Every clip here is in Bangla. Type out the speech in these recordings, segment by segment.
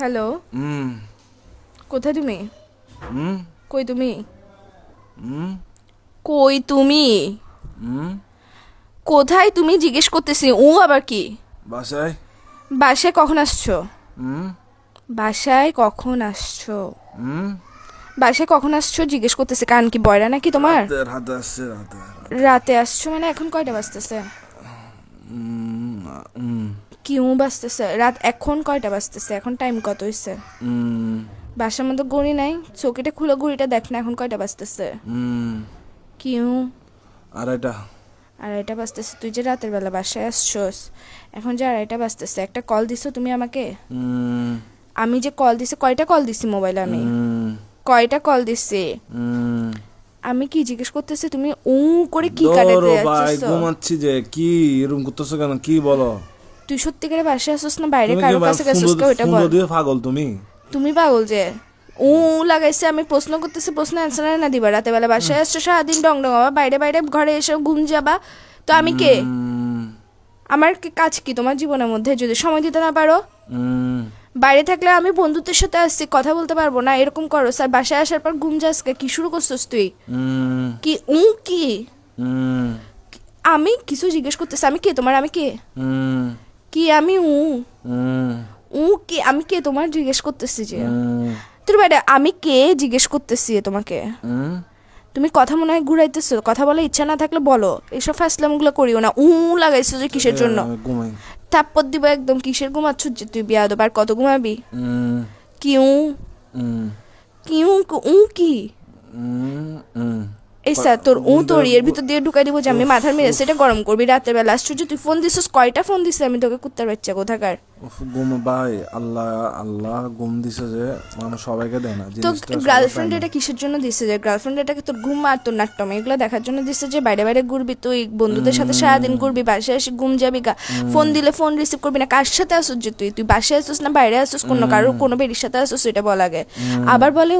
হ্যালো, কোথায় তুমি? কই তুমি? কই তুমি? কোথায় তুমি জিজ্ঞেস করতেছি। আবার কি? বাসায়। বাসায় কখন আসছো? বাসায় কখন আসছো? বাসায় কখন আসছো জিজ্ঞেস করতেছি। কান কি বয়রা নাকি তোমার? রাতে আসছে রাতে। রাতে আসছো মানে এখন কয়টা বাজতেছে? কিউ বাজতেছে রাত, এখন কয়টা বাজতেছে? এখন টাইম কত হইছে? বাসার মধ্যে ঘড়ি নাই, চৌকিটা খুলে ঘড়িটা দেখ না এখন কয়টা বাজতেছে। কিউ আড়াইটা। আড়াইটা বাজতেছে। তুই যে রাতের বেলা বাসায় আসছোস, এখন যে আড়াইটা বাজতেছে, একটা কল দিছো তুমি আমাকে? আমি যে কল দিছি, কয়টা কল দিছি মোবাইলে? আমি কয়টা কল দিছি? আমি কি জিজ্ঞেস করতেছি, তুমি করে কি কাটাতে যাচ্ছিস? ঘুমাচ্ছি যে। কি এরকম করতেছো কেন? কি বলো? তুই সত্যিকারে বাসায় আসছিস না বাইরে কারোর কাছে গেছিস? ওইটা বল। পাগল তুমি। তুমি পাগল যে লাগাইছে। আমি প্রশ্ন করতেছি, প্রশ্ন অ্যান্সার না দিবা? রাতে বেলা বাসায় আসছো, সারাদিন ডং ডং আবার বাইরে বাইরে ঘরে এসে ঘুম যাবা। তো আমি কে? আমার কাজ কি তোমার জীবনের মধ্যে যদি সময় দিতে না পারো? বাইরে থাকলে আমি বন্ধুদের সাথে আসছি, কথা বলতে পারবো না? এরকম করো স্যার। বাসায় আসার পর ঘুম যাস, কি শুরু করছিস তুই? কি কি আমি কিছু জিজ্ঞেস করতেছি। আমি কে তোমার? আমি কে? কি আমি কি? আমি কে তোমার জিজ্ঞেস করতেছি যে তোর বাইরে আমি কে জিজ্ঞেস করতেছি তোমাকে। তুমি কথা মনে হয় ঘুরাইতেছো। কথা বলে ইচ্ছা না থাকলে বলো, এইসব ফাসলামগুলো করিও না। লাগাইছো যে কিসের জন্য? থাপ্পড় দিব একদম। কিসের ঘুমাচ্ছ যে তুই? বিয়াদব। আর কত ঘুমাবি? কি কি এই স্যার তোর তোর এর ভিতর দিয়ে ঢুকাই দিব যে আমি মাথার মেরে সেটা গরম করবি রাতের বেলা। আশ্চর্য, তুই ফোন দিছিস? কয়টা ফোন দিছিস আমি তোকে? কুত্তার বাচ্চা কোথাকার। ঘুম ভাই, আল্লাহ আল্লাহ ঘুম দিছে যে মানুষ সবাইকে দেয় না। তো গার্লফ্রেন্ড এটা কিসের জন্য দিছে? যে গার্লফ্রেন্ড এটাকে তোর ঘুম আর তোর নাট্যম এগুলো দেখার জন্য দিছে যে বাইরে বাইরে ঘুরবি, তুই বন্ধুদের সাথে সারাদিন ঘুরবি, বাসায় এসে ঘুম যাবি গা, ফোন দিলে ফোন রিসিভ করবি না। কার সাথে আসছিস যে তুই? তুই বাসায় আসছিস না বাইরে আসছিস? কোনো বেরির সাথে আসছিস? এটা বল আগে। আবার বলে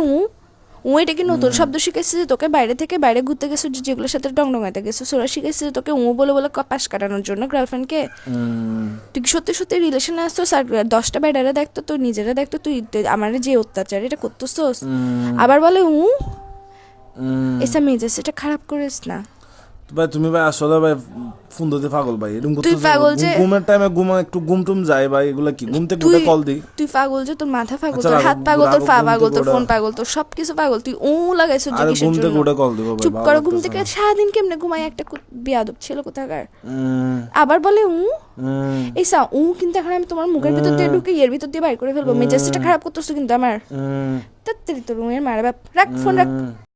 এটা কি নতুন শব্দ শিখেছিস যে তোকে? বাইরে থেকে বাইরে ঘুরতে গেছিস, যেগুলোর সাথে ডংডঙাইতে গেছিস ওরা শিখেছিস তোকে বলে বলে পাশ কাটানোর জন্য গার্লফ্রেন্ডকে? তুই কি সত্যি সত্যি রিলেশনে আসছিস? আর 10টা বেডারে দেখতো, তুই নিজেরা দেখতো, তুই আমার যে অত্যাচার এটা করতেছিস। আবার বলে এসা মেজাজ এটা খারাপ করিস না ভাই। তুমি ভাই আসলে ভাই ফোন দিতে পাগল ভাই। এরকম তুই পাগল যে ঘুমের টাইমে একটু ঘুম যায় ভাই। এগুলা কি? ঘুম থেকে উঠে কল দিই? তুই পাগল যে তোর মাথা পাগল, তোর হাত পাগল, তোর পা পাগল, তোর ফোন পাগল, তোর সবকিছু পাগল। তুই লাগাইছিস যে কিসের জন্য? ঘুম থেকে উঠে কল দিব ভাই। চুপ করো। ঘুম থেকে সারাদিন কেমনে ঘুমাই একটা বিয়াদব ছেলে কোথাকার। আবার বলে এইসা কিন্তু এখন আমি তোমার মুখের ভিতর দিয়ে ঢুকে এর ভিতর দিয়ে বাইর করে ফেলবো। মেজাজটা খারাপ করতেছো কিন্তু আমার। তাড়াতাড়ি তোর মারা বাপ। রাখ ফোন রাখ।